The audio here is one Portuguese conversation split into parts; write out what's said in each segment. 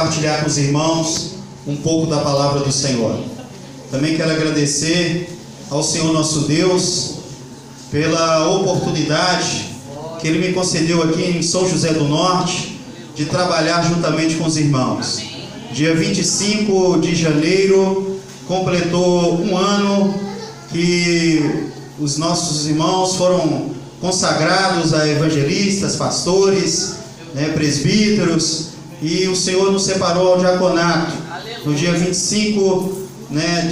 compartilhar com os irmãos um pouco da palavra do Senhor. Também quero agradecer ao Senhor nosso Deus pela oportunidade que Ele me concedeu aqui em São José do Norte de trabalhar juntamente com os irmãos. Dia 25 de janeiro completou um ano que os nossos irmãos foram consagrados a evangelistas, pastores, presbíteros, e o Senhor nos separou ao diaconato. No dia 25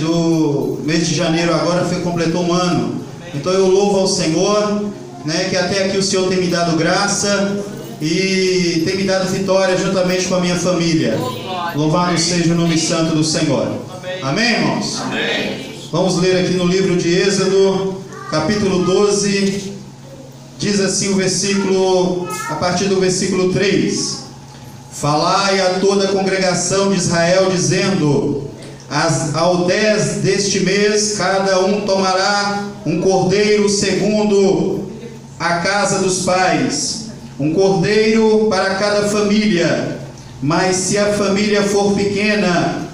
do mês de janeiro agora completou um ano. Então eu louvo ao Senhor, que até aqui o Senhor tem me dado graça e tem me dado vitória juntamente com a minha família. Louvado seja o nome santo do Senhor. Amém, irmãos? Amém. Vamos ler aqui no livro de Êxodo, capítulo 12, diz assim o versículo, a partir do versículo 3: Falai a toda a congregação de Israel, dizendo: ao 10 deste mês, cada um tomará um cordeiro segundo a casa dos pais, um cordeiro para cada família. Mas se a família for pequena,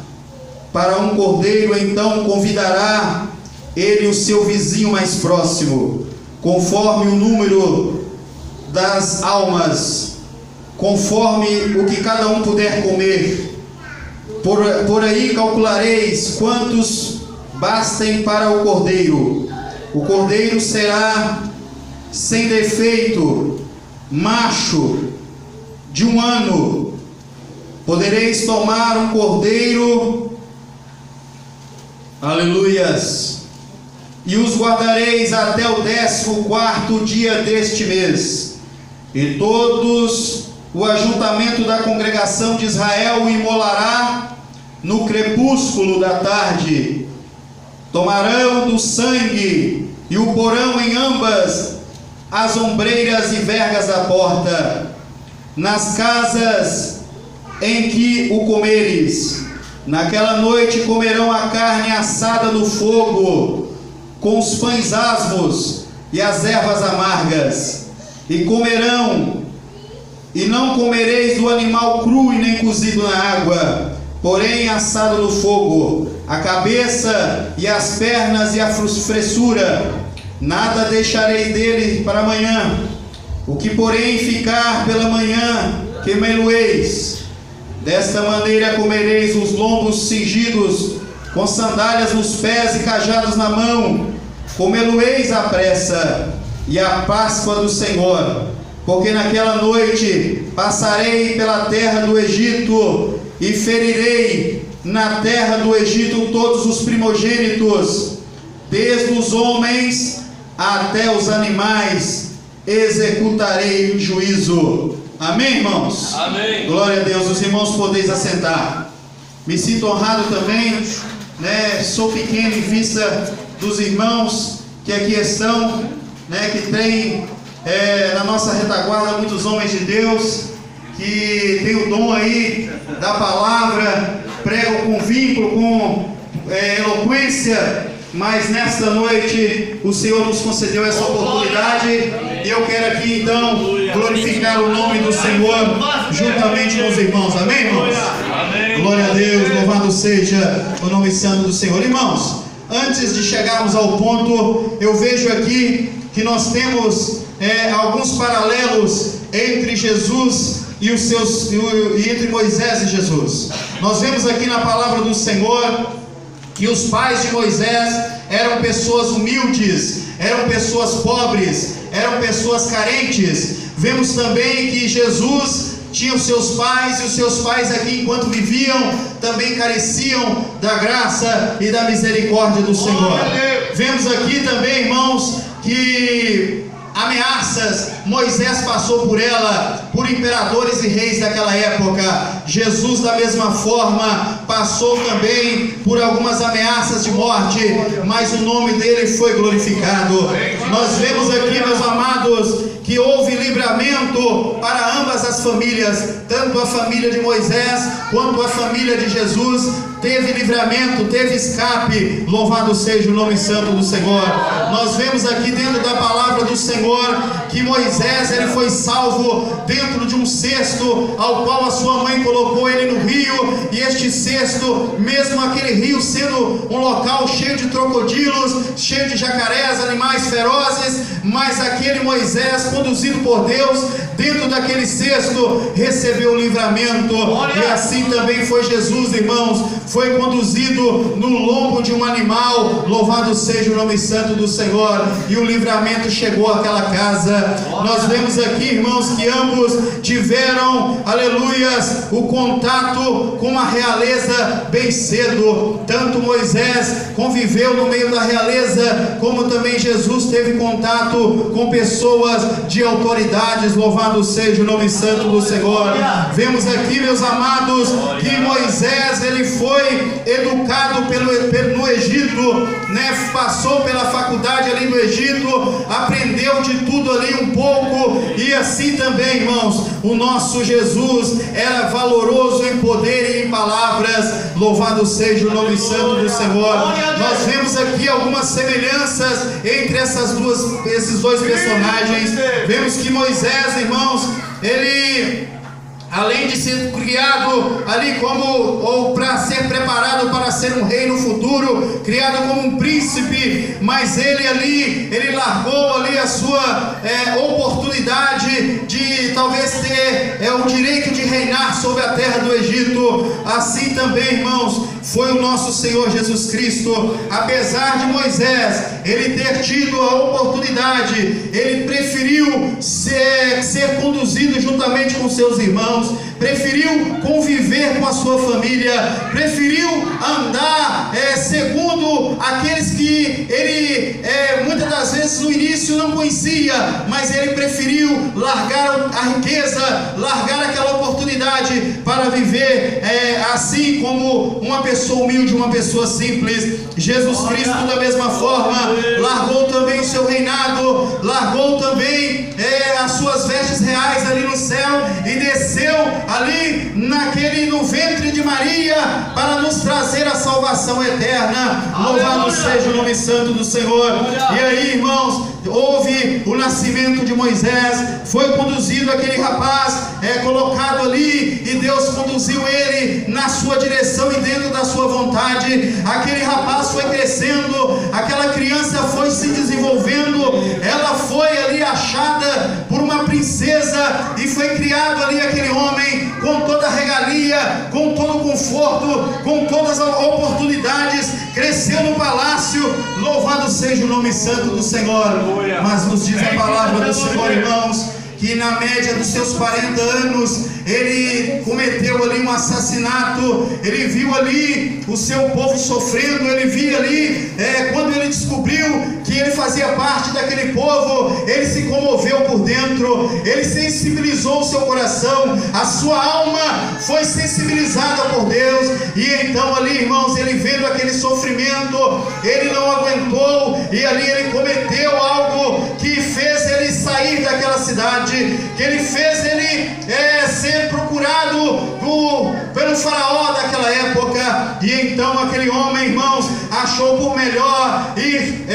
para um cordeiro, então convidará ele o seu vizinho mais próximo, conforme o número das almas, conforme o que cada um puder comer. Por aí calculareis quantos bastem para o cordeiro. O cordeiro será sem defeito, macho, de 1 ano. Podereis tomar um cordeiro, aleluias, e os guardareis até o 14º dia deste mês. E todos o ajuntamento da congregação de Israel o imolará no crepúsculo da tarde. Tomarão do sangue e o porão em ambas as ombreiras e vergas da porta, nas casas em que o comeres. Naquela noite comerão a carne assada no fogo, com os pães asmos e as ervas amargas. E comerão, e não comereis do animal cru e nem cozido na água, porém assado no fogo, a cabeça e as pernas e a fressura. Nada deixareis dele para amanhã. O que porém ficar pela manhã, queimá-lo-eis. Desta maneira comereis os lombos cingidos, com sandálias nos pés e cajados na mão. Comê-lo-eis à pressa, e a Páscoa do Senhor. Porque naquela noite passarei pela terra do Egito, e ferirei na terra do Egito todos os primogênitos, desde os homens até os animais, executarei o juízo. Amém, irmãos? Amém. Glória a Deus. Os irmãos podeis assentar. Me sinto honrado também, sou pequeno em vista dos irmãos que aqui estão, que tem na nossa retaguarda muitos homens de Deus que tem o dom aí da palavra, pregam com vínculo, com eloquência, mas nesta noite o Senhor nos concedeu essa oportunidade e eu quero aqui então glorificar o nome do Senhor juntamente com os irmãos. Amém, irmãos? Amém. Glória a Deus, louvado seja o nome santo do Senhor. Irmãos, antes de chegarmos ao ponto, eu vejo aqui que nós temos alguns paralelos entre Jesus e entre Moisés e Jesus. Nós vemos aqui na palavra do Senhor que os pais de Moisés eram pessoas humildes, eram pessoas pobres, eram pessoas carentes. Vemos também que Jesus tinha os seus pais, e os seus pais aqui, enquanto viviam, também careciam da graça e da misericórdia do Senhor. Vemos aqui também, irmãos, que ameaças Moisés passou por ela, por imperadores e reis daquela época. Jesus, da mesma forma, passou também por algumas ameaças de morte, mas o nome dele foi glorificado. Nós vemos aqui, meus amados, que houve livramento para ambas as famílias, tanto a família de Moisés quanto a família de Jesus. teve livramento, teve escape. Louvado seja o nome santo do Senhor. Nós vemos aqui dentro da palavra do Senhor que Moisés, ele foi salvo dentro de um cesto ao qual a sua mãe colocou ele no rio, e este cesto, mesmo aquele rio sendo um local cheio de crocodilos, cheio de jacarés, animais ferozes, mas aquele Moisés, conduzido por Deus dentro daquele cesto, recebeu o livramento. E assim também foi Jesus, irmãos, foi conduzido no lombo de um animal. Louvado seja o nome santo do Senhor, e o livramento chegou àquela casa. Nós vemos aqui, irmãos, que ambos tiveram, aleluias, o contato com a realeza bem cedo. Tanto Moisés conviveu no meio da realeza, como também Jesus teve contato com pessoas de autoridades. Louvado seja o nome santo do Senhor. Vemos aqui, meus amados, que Moisés, ele foi educado no Egito, né? Passou pela faculdade ali no Egito, aprendeu de tudo ali um pouco. E assim também, irmãos, o nosso Jesus era valoroso em poder e em palavras. Louvado seja o nome santo do Senhor. Nós vemos aqui algumas semelhanças entre esses dois personagens. Vemos que Moisés, irmãos, ele, além de ser criado ali ou para ser preparado para ser um rei no futuro, criado como um príncipe, mas ele largou ali a sua oportunidade de talvez ter o direito de reinar sobre a terra do Egito. Assim também, irmãos, foi o nosso Senhor Jesus Cristo. Apesar de Moisés ele ter tido a oportunidade, ele preferiu ser conduzido juntamente com seus irmãos, preferiu conviver com a sua família, preferiu andar segundo aqueles que ele muitas das vezes no início não conhecia, mas ele preferiu largar a riqueza, largar aquela oportunidade para viver assim como uma pessoa humilde, uma pessoa simples. Jesus Cristo, da mesma forma, largou também o seu reinado, largou também as suas vestes reais ali no céu e desceu ali no ventre de Maria para nos trazer a salvação eterna. Louvado seja o nome santo do Senhor. E aí, irmãos, houve o nascimento de Moisés, foi conduzido aquele rapaz, colocado ali, e Deus conduziu ele na sua direção e dentro da sua vontade. Aquele rapaz foi crescendo, aquela criança foi se desenvolvendo, ela foi ali achada por uma princesa e foi criado ali aquele homem com toda a regalia, com todo o conforto, com todas as oportunidades, cresceu no palácio. Louvado seja o nome santo do Senhor. Mas nos diz a palavra do Senhor, irmãos, que na média dos seus 40 anos, ele cometeu ali um assassinato. Ele viu ali o seu povo sofrendo, ele viu ali, quando ele descobriu que ele fazia parte daquele povo, ele se comoveu por dentro, ele sensibilizou o seu coração, a sua alma foi sensibilizada por Deus. E então ali, irmãos, ele vendo aquele sofrimento, ele não aguentou, e ali ele cometeu algo que fez ele sair daquela cidade, que ele fez ele ser procurado pelo faraó daquela época. E então aquele homem, irmãos, achou por melhor ir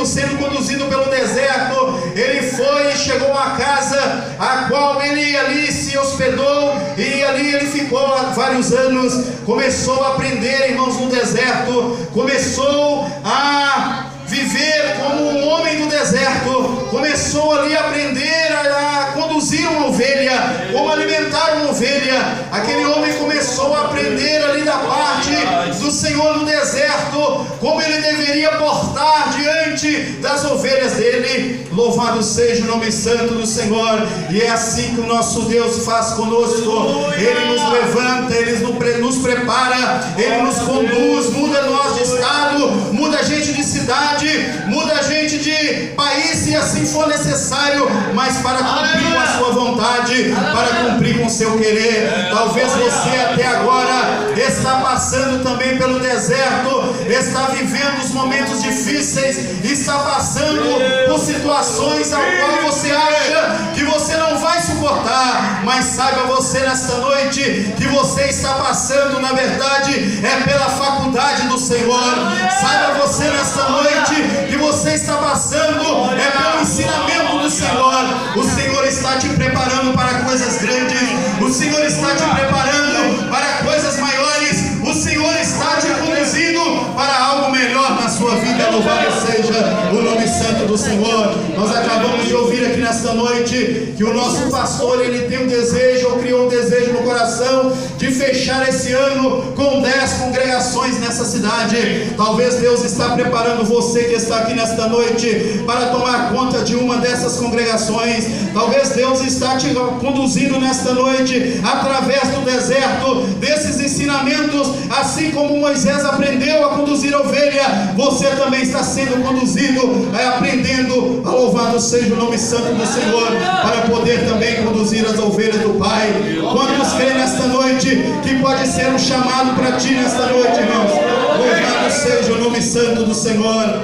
sendo conduzido pelo deserto. Ele foi e chegou a casa a qual ele ali se hospedou, e ali ele ficou há vários anos. Começou a aprender, irmãos, no deserto, começou a viver como um homem do deserto, começou ali a aprender a conduzir uma ovelha, como alimentar uma ovelha. Aquele homem começou a aprender ali da parte do Senhor no deserto, como ele deveria portar diante das ovelhas dele. Louvado seja o nome santo do Senhor. E é assim que o nosso Deus faz conosco. Ele nos levanta, Ele nos prepara, Ele nos conduz, muda nós de estado, muda a gente de cidade, muda a gente de país, se assim for necessário, mas para cumprir com a sua vontade, para cumprir com o seu querer. Talvez você até agora está passando também pelo deserto, está vivendo os momentos difíceis, está passando por situações ao qual você acha que você não vai suportar, mas saiba você nesta noite que você está passando, na verdade, é pela faculdade do Senhor. Saiba você nesta noite que você está passando é pelo ensinamento do Senhor. O Senhor está te preparando para coisas grandes, o Senhor está te preparando para coisas maiores, o Senhor está te conduzindo para algo melhor na sua vida. Louvado seja o nome santo do Senhor. Nós acabamos de ouvir aqui nesta noite que o nosso pastor, ele tem um desejo, ou criou um desejo no coração de fechar esse ano com 10 congregações nessa cidade. Talvez Deus está preparando você que está aqui nesta noite para tomar conta de uma dessas congregações. Talvez Deus está te conduzindo nesta noite através do deserto, desses ensinamentos, assim como Moisés aprendeu a conduzir a ovelha, você também está sendo conduzido, aprendendo a louvado seja o nome santo do Senhor, para poder também conduzir as ovelhas do Pai. Quantos creem nesta noite que pode ser um chamado para ti nesta noite, irmãos? Louvado seja o nome santo do Senhor.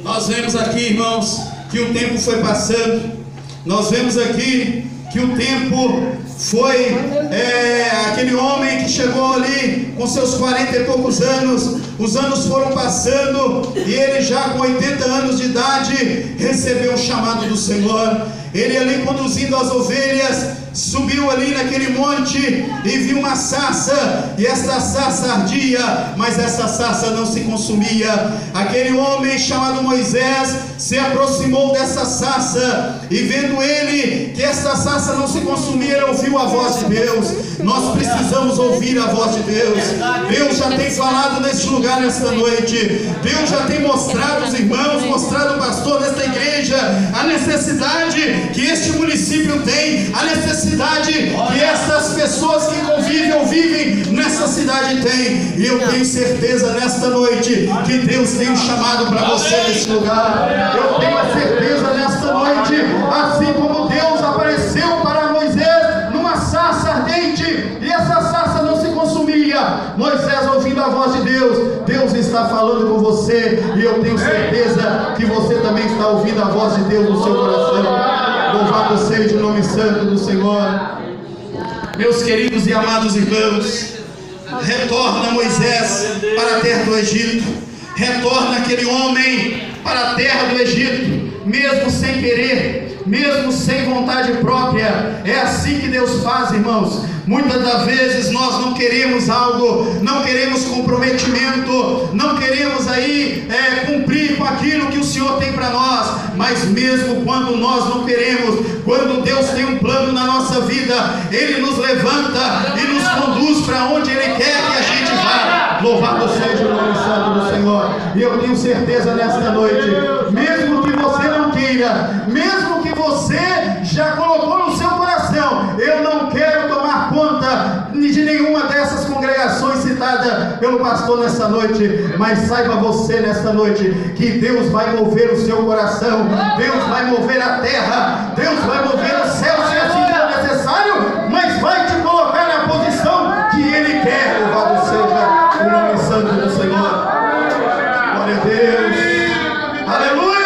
Nós vemos aqui, irmãos, que o tempo foi passando. Nós vemos aqui que o tempo foi aquele homem que chegou ali com seus 40 e poucos anos. Os anos foram passando e ele já com 80 anos de idade recebeu o chamado do Senhor. Ele ali conduzindo as ovelhas, subiu ali naquele monte e viu uma sarça, e esta sarça ardia, mas essa sarça não se consumia. Aquele homem chamado Moisés se aproximou dessa sarça, e vendo ele que esta sarça não se consumia, ele ouviu a voz de Deus. Nós precisamos ouvir a voz de Deus. Deus já tem falado neste lugar nesta noite. Deus já tem mostrado os irmãos, mostrado o pastor nesta igreja a necessidade que este município tem, a necessidade que essas pessoas que convivem ou vivem nessa cidade têm. E eu tenho certeza nesta noite que Deus tem um chamado para você nesse lugar. Eu tenho a certeza nesta noite, assim como Deus apareceu para Moisés numa sarça ardente, e essa sarça não se consumia. Moisés ouvindo a voz de Deus, Deus está falando com você, e eu tenho certeza que você também está ouvindo a voz de Deus no seu coração. Louvado seja o nome santo do Senhor. Meus queridos e amados irmãos, retorna Moisés para a terra do Egito, retorna aquele homem para a terra do Egito, mesmo sem querer, mesmo sem vontade própria. É assim que Deus faz, irmãos. Muitas das vezes nós não queremos algo, não queremos comprometimento, não queremos aí cumprir com aquilo que o Senhor tem para nós, mas mesmo quando nós não queremos, quando Deus tem um plano na nossa vida, Ele nos levanta e nos conduz para onde Ele quer que a gente vá. Louvado seja o nome santo do Senhor. E eu tenho certeza nesta noite, mesmo que você não queira, mesmo que você já colocou no seu coração, eu não quero tomar conta de nenhuma dessas congregações citadas pelo pastor nesta noite, mas saiba você nesta noite que Deus vai mover o seu coração, Deus vai mover a terra, Deus vai mover os céus se assim for necessário, mas vai te colocar na posição que Ele quer. Louvado seja o nome santo do Senhor. Glória a Deus. Aleluia.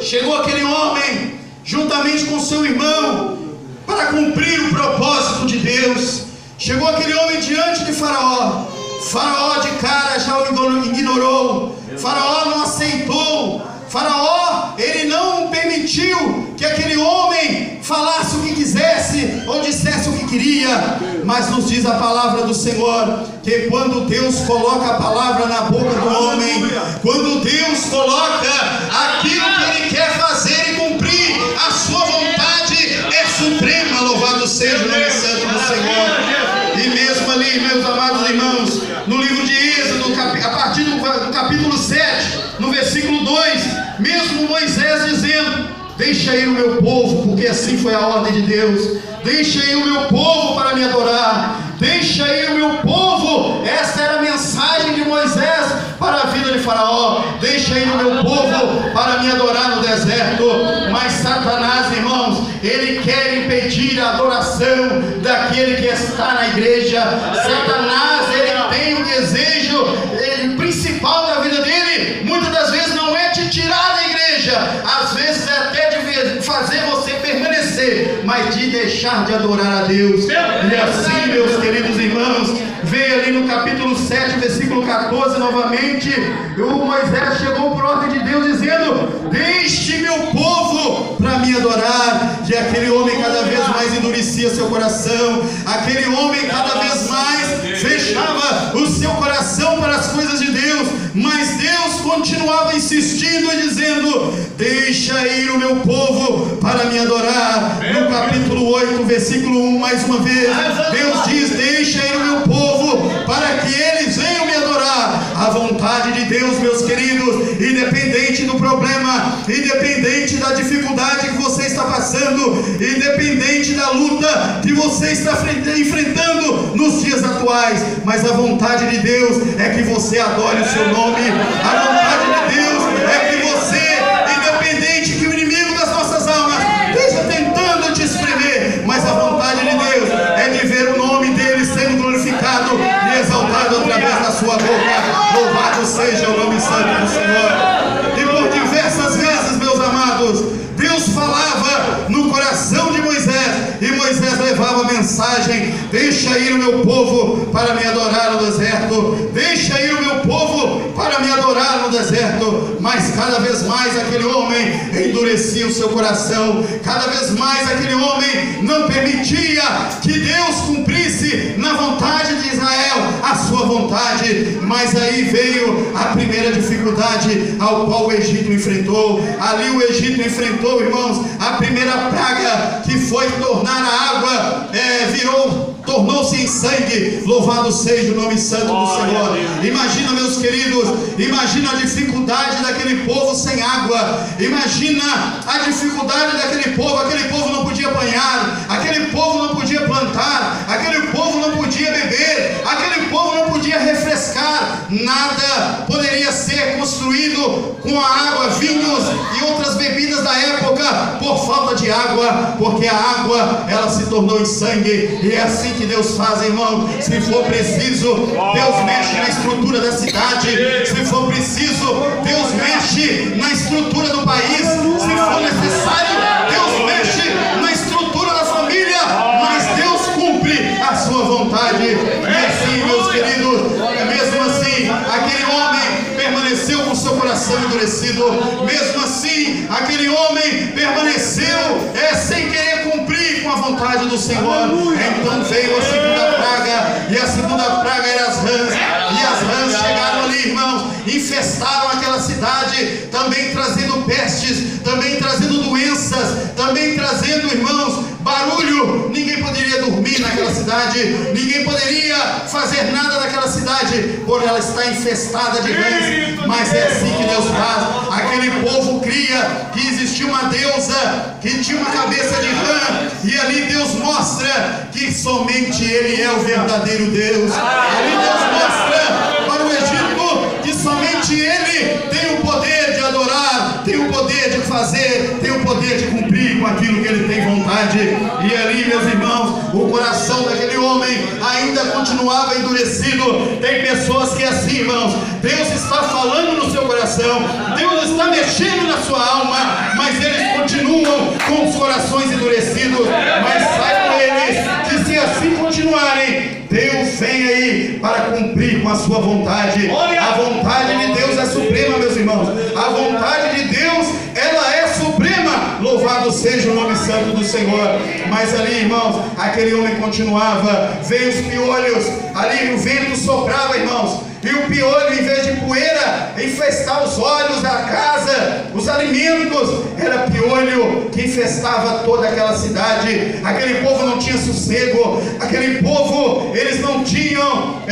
Chegou aquele homem, juntamente com seu irmão, para cumprir o propósito de Deus. Chegou aquele homem diante de Faraó. Faraó de cara já o ignorou. Faraó não aceitou. Faraó, ele não permitiu que aquele homem falasse o que quisesse ou dissesse o que queria. Mas nos diz a palavra do Senhor que quando Deus coloca a palavra na boca do homem, quando Deus coloca aquilo que Ele quer fazer e cumprir, a sua vontade é suprema. Louvado seja o nome santo do Senhor. E mesmo ali, meus amados irmãos, no livro de Êxodo, a partir do capítulo 7, no versículo 2, mesmo Moisés dizendo: deixa ir o meu povo, porque assim foi a ordem de Deus. Deixa ir o meu povo para me adorar. Deixa ir o meu povo. Essa era a mensagem de Moisés para a vida de Faraó. Deixa ir o meu povo para me adorar no deserto. Mas Satanás, irmãos, ele quer impedir a adoração daquele que está na igreja. Satanás, ele tem um desejo principal da vida dele. Muitas das vezes não é te tirar da igreja, às vezes é até de fazer você permanecer, mas de deixar de adorar a Deus. E assim, meus queridos irmãos, vem ali no capítulo 7, versículo 14 novamente, o Moisés chegou por ordem de Deus dizendo: deixe meu povo para me adorar. E aquele homem cada vez mais endurecia seu coração, aquele homem cada vez mais fechava o seu coração para as coisas de Deus, mas Deus continuava insistindo e dizendo: deixa ir o meu povo para me adorar. No capítulo 8, versículo 1, mais uma vez, Deus diz: deixa ir o meu povo para que eles venham me adorar. A vontade de Deus, meus queridos, independente do problema, independente da dificuldade que você está passando, independente da luta que você está enfrentando nos dias atuais, mas a vontade de Deus é que você adore o seu nome. A vontade de Deus é que você, independente que o inimigo das nossas almas esteja tentando te espremer, mas a vontade de Deus é de ver o nome dele sendo glorificado e exaltado através da sua boca. Louvado seja o nome santo do Senhor. E por diversas vezes, meus amados, Deus falava no coração de Moisés, e Moisés levava a mensagem: deixa ir o meu povo para me adorar no deserto. Deixa ir o meu povo para me adorar no deserto. Mas cada vez mais aquele homem endurecia o seu coração, cada vez mais aquele homem não permitia que Deus cumprisse na vontade de Israel a sua vontade. Mas aí veio a primeira dificuldade ao qual o Egito enfrentou. Ali o Egito enfrentou, irmãos, a primeira praga, que foi tornar a água, tornou-se em sangue. Louvado seja o nome santo do Senhor. Imagina, meus queridos, imagina a dificuldade daquele povo sem água. Imagina a dificuldade daquele povo não podia banhar, aquele povo não podia plantar, aquele povo não podia beber, aquele povo não podia refrescar. Nada poderia ser construído com a água, vinhos e outras bebidas da época, por falta de água, porque a água, ela se tornou em sangue. E é assim que Deus faz, irmão. Se for preciso, Deus mexe na estrutura da cidade. Se for preciso, Deus mexe na estrutura do país. Se for necessário, Deus mexe na estrutura da família, mas Deus cumpre a sua vontade. E assim, meus queridos, mesmo assim, aquele homem permaneceu com seu coração endurecido. Mesmo assim, aquele homem permaneceu sem querer cumprir com a vontade do Senhor. Então veio a segunda praga, e a segunda praga era as rãs. E as rãs chegaram ali, irmãos, infestaram aquela cidade, também trazendo pestes, também trazendo doenças, também trazendo, irmãos, barulho. Ninguém poderia dormir naquela cidade, ninguém poderia fazer nada naquela cidade, por ela estar infestada de rãs. Mas é assim que Deus faz. Aquele povo cria que existia uma deusa que tinha uma cabeça de rã, e ali Deus mostra que somente Ele é o verdadeiro Deus. Ali Deus mostra para o Egito que somente Ele tem o poder de adorar, tem o poder de fazer, tem o poder de cumprir com aquilo que Ele tem vontade. E ali, meus irmãos, o coração daquele homem ainda continuava endurecido. Tem pessoas que assim, irmãos, Deus está falando no seu coração, Deus está mexendo na sua alma, mas eles continuam com os corações endurecidos. Mas saibam eles que se assim continuarem, Deus vem aí para cumprir com a sua vontade. A vontade de Deus é suprema, meus irmãos. A vontade de Deus, ela é suprema. Louvado seja o nome santo do Senhor. Mas ali, irmãos, aquele homem continuava. Veio os piolhos, ali o vento soprava, irmãos, e o piolho, em vez de poeira infestar os olhos da casa, os alimentos, era piolho que infestava toda aquela cidade. Aquele povo não tinha sossego, aquele povo, eles não tinham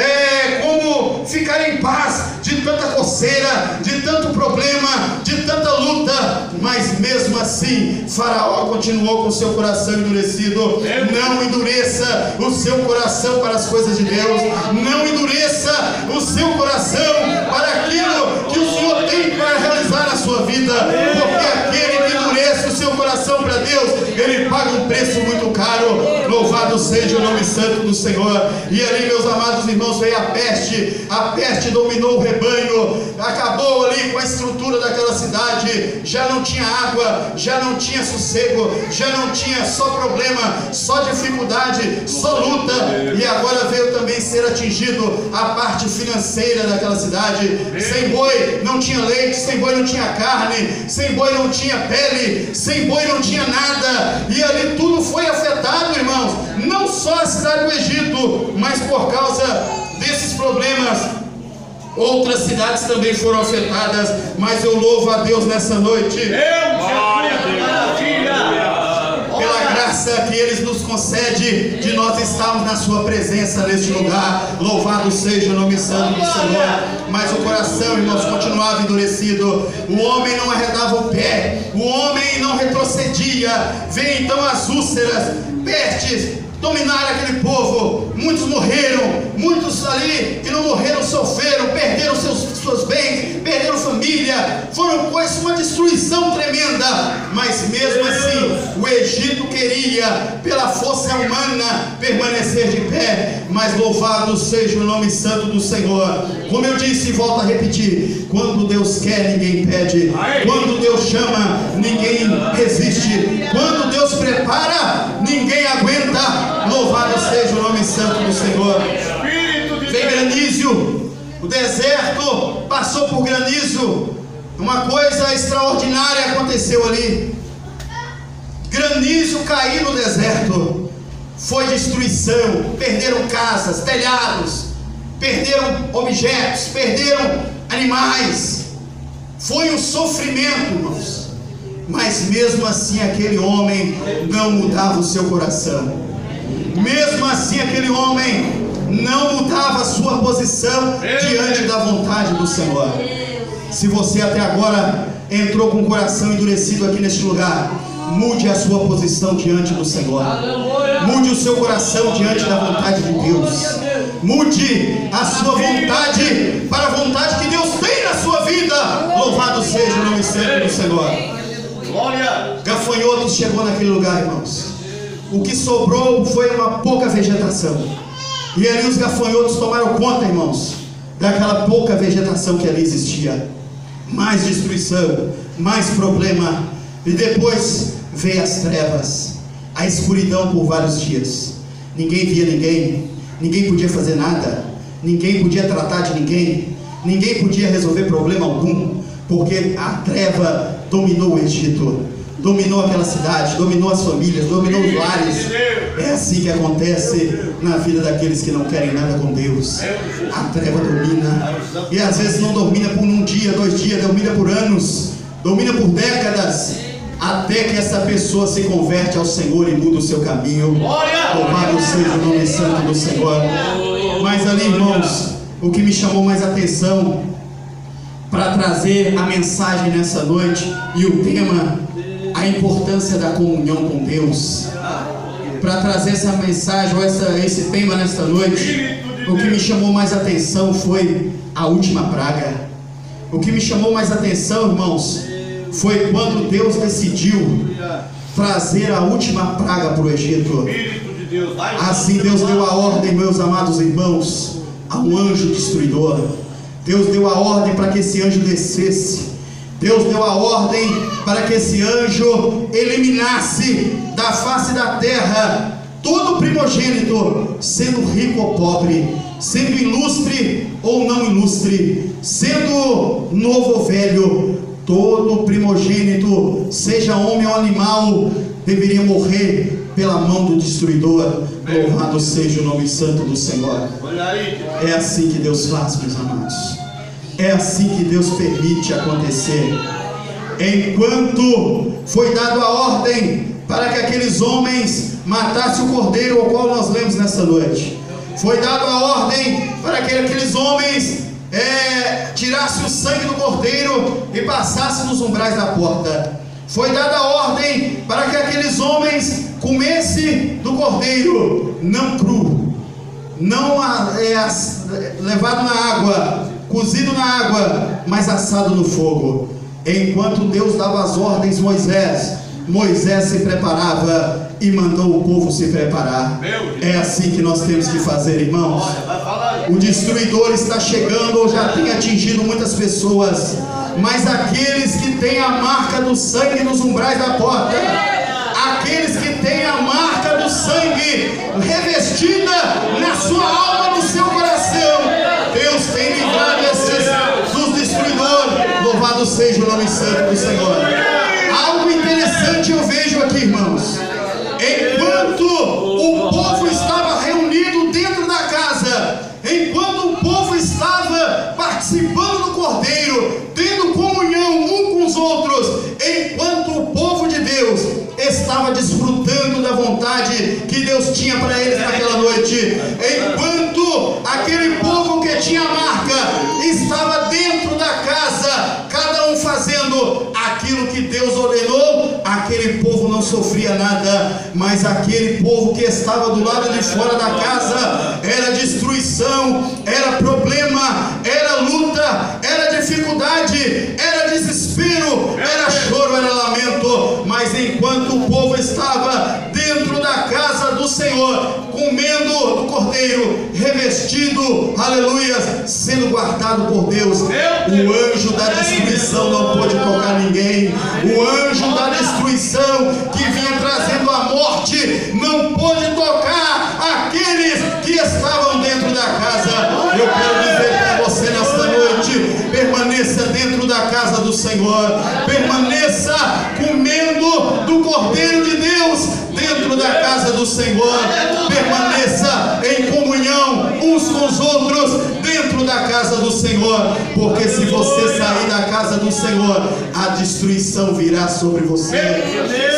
como ficar em paz de tanta coceira, de tanto problema, de tanta luta. Mas mesmo assim, Faraó continuou com seu coração endurecido. Não endureça o seu coração para as coisas de Deus. Não endureça o seu coração para aquilo que o Senhor tem para realizar na sua vida, porque aquele que endurece o seu coração para Deus, ele paga um preço muito caro. Louvado seja o nome santo do Senhor. E ali, meus amados irmãos, veio a peste dominou o rebanho, acabou ali com a estrutura daquela cidade. Já não tinha água, já não tinha sossego, já não tinha só problema, só dificuldade, só luta. E agora veio também ser atingido a parte financeira daquela cidade. Sem boi não tinha leite, sem boi não tinha carne, sem boi não tinha pele, sem boi não tinha nada. E ali tudo foi afetado, irmãos. Não só a cidade do Egito, mas por causa desses problemas, outras cidades também foram afetadas. Mas eu louvo a Deus nessa noite pela graça que Ele nos concede de nós estarmos na Sua presença neste lugar. Louvado seja o nome santo do Senhor. Mas o coração, irmãos, continuava endurecido. O homem não arredava o pé, o homem não retrocedia. Vem então as úlceras, pestes, dominaram aquele povo. Muitos morreram, muitos ali que não morreram sofreram, perderam seus bens, perderam família. Foram coisas, uma destruição tremenda. Mas mesmo assim, o Egito queria, pela força humana, permanecer de pé. Mas louvado seja o nome santo do Senhor. Como eu disse e volto a repetir, quando Deus quer, ninguém pede. Quando Deus chama, ninguém resiste. Quando Deus prepara, ninguém aguenta. Louvado seja o nome santo do Senhor. Vem granizo, o deserto passou por granizo. Uma coisa extraordinária aconteceu ali. Granizo caiu no deserto. Foi destruição. Perderam casas, telhados, perderam objetos, perderam animais. Foi um sofrimento, irmãos. Mas mesmo assim aquele homem não mudava o seu coração. Mesmo assim aquele homem não mudava a sua posição diante da vontade do Senhor. Se você até agora entrou com o coração endurecido aqui neste lugar, mude a sua posição diante do Senhor. Mude o seu coração diante da vontade de Deus. Mude a sua vontade para a vontade que Deus tem na sua vida. Louvado seja o nome santo do Senhor. Gafanhotos chegou naquele lugar, irmãos. O que sobrou foi uma pouca vegetação. E ali os gafanhotos tomaram conta, irmãos, daquela pouca vegetação que ali existia. Mais destruição, mais problema. E depois veio as trevas, a escuridão por vários dias. Ninguém via ninguém, ninguém podia fazer nada, ninguém podia tratar de ninguém, ninguém podia resolver problema algum, porque a treva dominou o Egito, dominou aquela cidade, dominou as famílias, dominou os lares. É assim que acontece na vida daqueles que não querem nada com Deus. A treva domina, e às vezes não domina por um dia, 2 dias, domina por anos, domina por décadas, até que essa pessoa se converte ao Senhor e muda o seu caminho. Louvado seja o nome santo do Senhor. Mas ali, irmãos, o que me chamou mais atenção para trazer a mensagem nessa noite, e o tema, a importância da comunhão com Deus, para trazer essa mensagem, ou esse tema nesta noite, o que me chamou mais atenção foi a última praga. O que me chamou mais atenção, irmãos, foi quando Deus decidiu trazer a última praga para o Egito. Assim Deus deu a ordem, meus amados irmãos, a um anjo destruidor. Deus deu a ordem para que esse anjo descesse. Deus deu a ordem para que esse anjo eliminasse da face da terra todo primogênito, sendo rico ou pobre, sendo ilustre ou não ilustre, sendo novo ou velho. Todo primogênito, seja homem ou animal, deveria morrer pela mão do destruidor. Louvado seja o nome santo do Senhor. É assim que Deus faz, meus amados. É assim que Deus permite acontecer. Enquanto foi dado a ordem para que aqueles homens matassem o cordeiro, ao qual nós lemos nessa noite, foi dado a ordem para que aqueles homens tirassem o sangue do cordeiro e passassem nos umbrais da porta. foi dada a ordem para que aqueles homens comessem do cordeiro, não cru, não levado na água, cozido na água, mas assado no fogo. Enquanto Deus dava as ordens, Moisés se preparava e mandou o povo se preparar. É assim que nós temos que fazer, irmãos. O destruidor está chegando ou já tem atingido muitas pessoas, mas aqueles que têm a marca do sangue nos umbrais da porta, aqueles que têm a marca do sangue revestida na sua alma, no seu coração, Deus tem livrado esses dos destruidores. Louvado seja o nome santo do Senhor. Algo interessante eu vejo aqui, irmãos. Enquanto o povo estava reunido dentro da casa, enquanto o povo estava participando do cordeiro, tendo comunhão um com os outros, enquanto o povo de Deus estava desfrutando da vontade que Deus tinha para eles naquela noite, enquanto aquele povo que tinha a marca estava dentro da casa, cada um fazendo aquilo que Deus ordenou, aquele povo não sofria nada. Mas aquele povo que estava do lado de fora da casa, era destruição, era problema, era luta, era dificuldade, era desespero, era choro, era lamento. Mas enquanto o povo estava dentro da casa do Senhor, comendo do cordeiro, revestido, aleluia, sendo guardado por Deus, o anjo da destruição não pôde tocar ninguém. O anjo da destruição que vinha trazendo a morte não pôde tocar aqueles que estavam dentro da casa. Eu quero dizer para você nesta noite: permaneça dentro da casa do Senhor, permaneça comendo do cordeiro de Deus dentro da casa do Senhor, permaneça em comunhão uns com os outros dentro da casa do Senhor, porque se você sair da casa do Senhor, a destruição virá sobre você.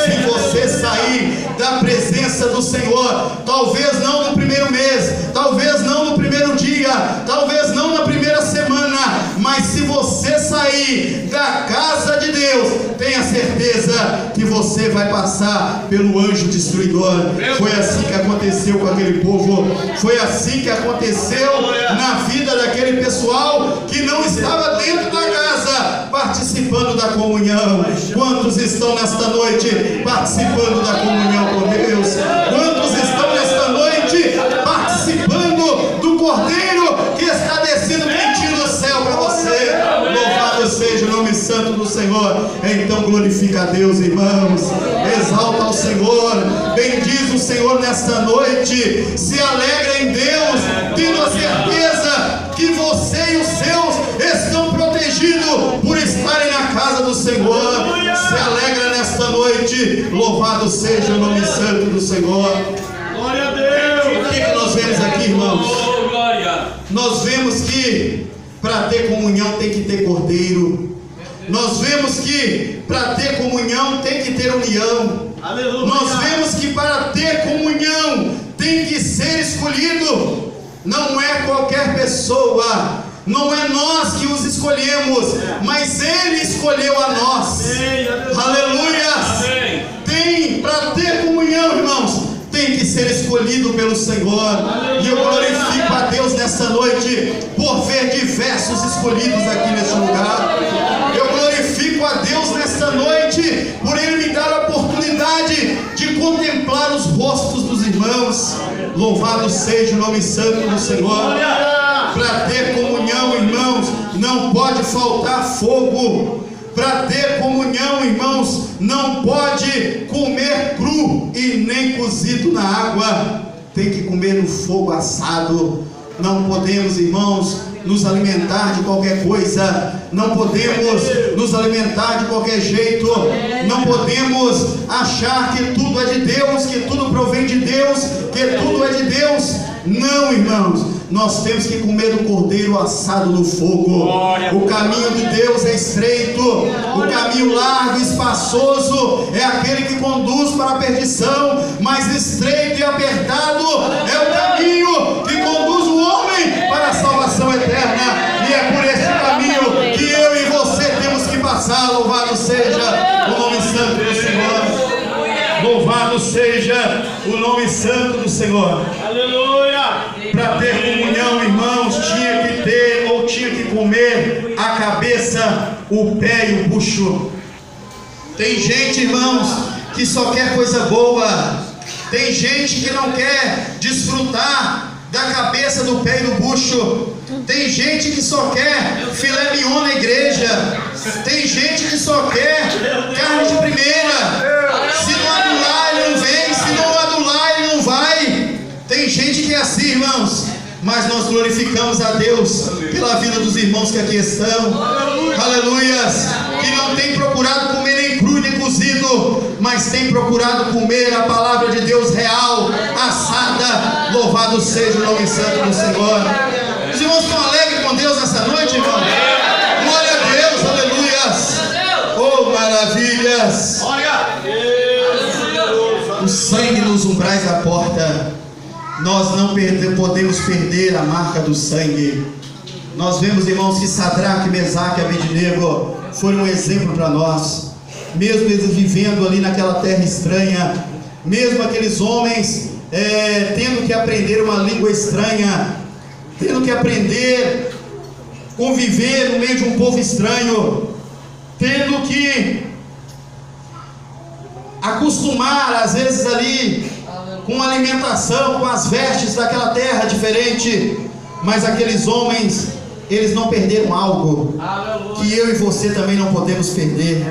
Se você sair da presença do Senhor, talvez não no primeiro mês, talvez não no primeiro dia, talvez não na primeira semana, mas se você sair da casa de Deus, tenha certeza que você vai passar pelo anjo destruidor. Foi assim que aconteceu com aquele povo, foi assim que aconteceu na vida daquele pessoal que não estava dentro da casa, participando da comunhão. Quantos estão nesta noite participando da comunhão com Deus? Quantos estão nesta noite participando do cordeiro que está descendo quentinho do céu para você? Louvado seja o nome santo do Senhor. Então glorifica a Deus, irmãos, exalta ao Senhor, bendiz o Senhor nesta noite, se alegra em Deus, tendo a certeza que você e os seus estão protegidos por estarem na casa do Senhor. Se alegra nesta noite, louvado seja o nome santo do Senhor. Glória a Deus. O que nós vemos aqui, irmãos? Nós vemos que para ter comunhão tem que ter cordeiro. Nós vemos que para ter comunhão tem que ter união. Aleluia. Nós vemos que para ter comunhão tem que ser escolhido. Não é qualquer pessoa, não é nós que os escolhemos, mas Ele escolheu a nós. Aleluia. Tem, para ter comunhão, irmãos, tem que ser escolhido pelo Senhor. E eu glorifico a Deus nessa noite por ver diversos escolhidos aqui neste lugar. Eu glorifico a Deus nesta noite por Ele me dar a oportunidade de contemplar os rostos dos irmãos. Louvado seja o nome santo do Senhor. Para ter comunhão, irmãos, não pode faltar fogo. Para ter comunhão, irmãos, não pode comer cru e nem cozido na água. Tem que comer no fogo assado. Não podemos, irmãos, nos alimentar de qualquer coisa. Não podemos nos alimentar de qualquer jeito. Não podemos achar que tudo é de Deus, que tudo provém de Deus, que tudo é de Deus. Não, irmãos, nós temos que comer do cordeiro assado no fogo. O caminho de Deus é estreito, o caminho largo e espaçoso é aquele que conduz para a perdição, mas estreito e apertado é o caminho que conduz o homem para a salvação eterna. E é por esse caminho que eu e você temos que passar. Louvado seja o nome santo santo do Senhor. Louvado seja o nome santo do Senhor. Aleluia! Para ter comunhão, irmãos, tinha que comer a cabeça, o pé e o bucho. Tem gente, irmãos, que só quer coisa boa. Tem gente que não quer desfrutar da cabeça, do pé e do bucho. Tem gente que só quer filé mignon na igreja. Tem gente que só quer carne de primeira. Se não adular, ele não vem. Se não adular, ele não vai. Tem gente que é assim, irmãos. Mas nós glorificamos a Deus pela vida dos irmãos que aqui estão. Aleluias. Que não tem procurado comer nem cru nem cozido, mas tem procurado comer a palavra de Deus real, assada. Louvado seja o nome santo do Senhor. Os irmãos estão alegres com Deus nessa noite, irmão? Glória a Deus, aleluias. Oh, maravilhas. O sangue nos umbrais da porta. Nós não podemos perder a marca do sangue. Nós vemos, irmãos, que Sadraque, Mesaque e Abednego foram um exemplo para nós. Mesmo eles vivendo ali naquela terra estranha, mesmo aqueles homens tendo que aprender uma língua estranha, tendo que aprender a conviver no meio de um povo estranho, tendo que acostumar, às vezes, ali com a alimentação, com as vestes daquela terra diferente. Mas aqueles homens, eles não perderam algo que eu e você também não podemos perder.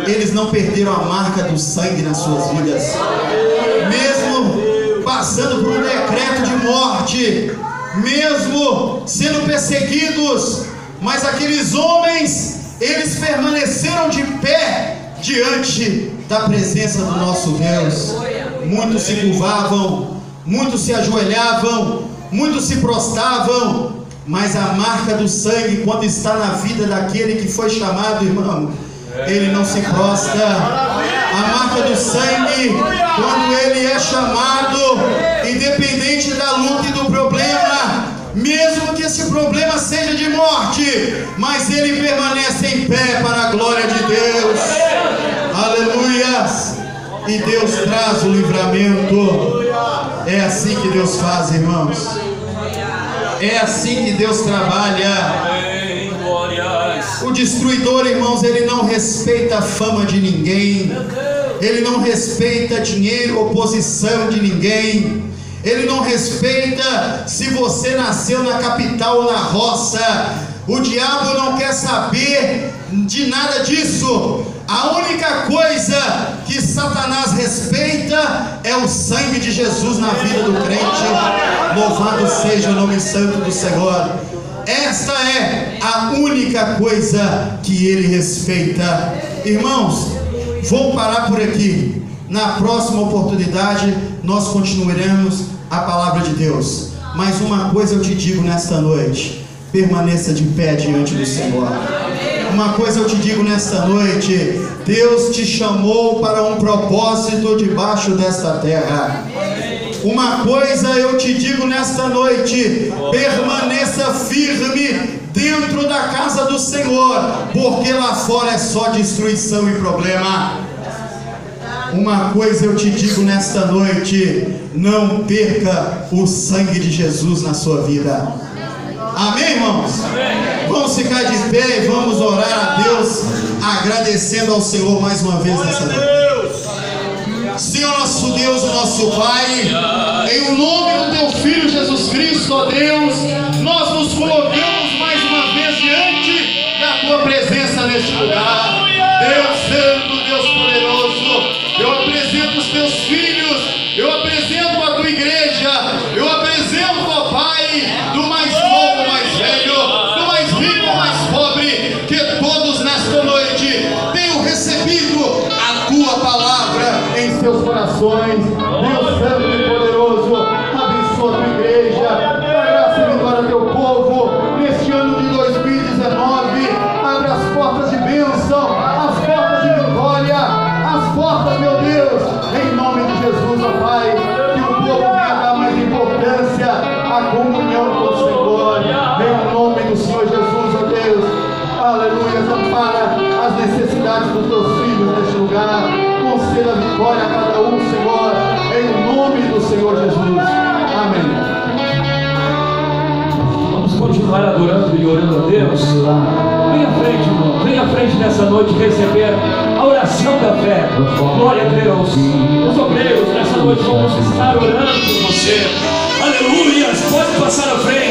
Eles não perderam a marca do sangue nas suas vidas. Mesmo passando por um decreto de morte, mesmo sendo perseguidos, mas aqueles homens, eles permaneceram de pé diante da presença do nosso Deus. Muitos se curvavam, muitos se ajoelhavam, muitos se prostravam, mas a marca do sangue, quando está na vida daquele que foi chamado, irmão, ele não se prostra. A marca do sangue, quando ele é chamado, independente da luta e do problema, mesmo que esse problema seja de morte, mas ele permanece em pé para a glória de Deus. Aleluias. E Deus traz o livramento. É assim que Deus faz, irmãos. É assim que Deus trabalha. O destruidor, irmãos, ele não respeita a fama de ninguém. Ele não respeita dinheiro ou posição de ninguém. Ele não respeita se você nasceu na capital ou na roça. O diabo não quer saber de nada disso. A única coisa que Satanás respeita é o sangue de Jesus na vida do crente. Louvado seja o nome santo do Senhor. Esta é a única coisa que ele respeita. Irmãos, vou parar por aqui. Na próxima oportunidade nós continuaremos a palavra de Deus. Mas uma coisa eu te digo nesta noite: permaneça de pé diante do Senhor. Uma coisa eu te digo nesta noite: Deus te chamou para um propósito debaixo desta terra. Uma coisa eu te digo nesta noite: permaneça firme dentro da casa do Senhor, porque lá fora é só destruição e problema. Uma coisa eu te digo nesta noite: não perca o sangue de Jesus na sua vida. Amém, irmãos? Amém. Vamos ficar de pé e vamos orar a Deus, agradecendo ao Senhor mais uma vez nessa noite. Senhor nosso Deus, nosso Pai, em o nome do Teu Filho Jesus Cristo, ó Deus, nós nos colocamos mais uma vez diante da Tua presença neste lugar. Deus Santo, Deus Poderoso, eu apresento os Teus filhos, eu apresento a Tua igreja, eu apresento, ó Pai, do mais novo, mais velho, do mais rico, mais pobre, que todos nesta noite tenham recebido a Tua palavra em seus corações. Deus Santo e Poderoso, abençoa a Tua igreja, dá graça e vitória ao Teu povo, neste ano de 2019, abre as portas de bênção, as portas de vitória, as portas, meu Deus, em nome de Jesus, ó Pai, que o povo venha dar mais importância à comunhão com o Senhor, em nome do Senhor Jesus, ó Deus. Aleluia, ampara as necessidades dos Teus filhos neste lugar. lugar. Conceda vitória a cada um, Senhor, em nome do Senhor Jesus. Amém. Vamos continuar adorando e orando a Deus. Vem à frente, irmão. Vem à frente nessa noite receber a oração da fé. Glória a Deus. Os obreiros nessa noite vamos estar orando por você. Aleluia. Pode passar à frente.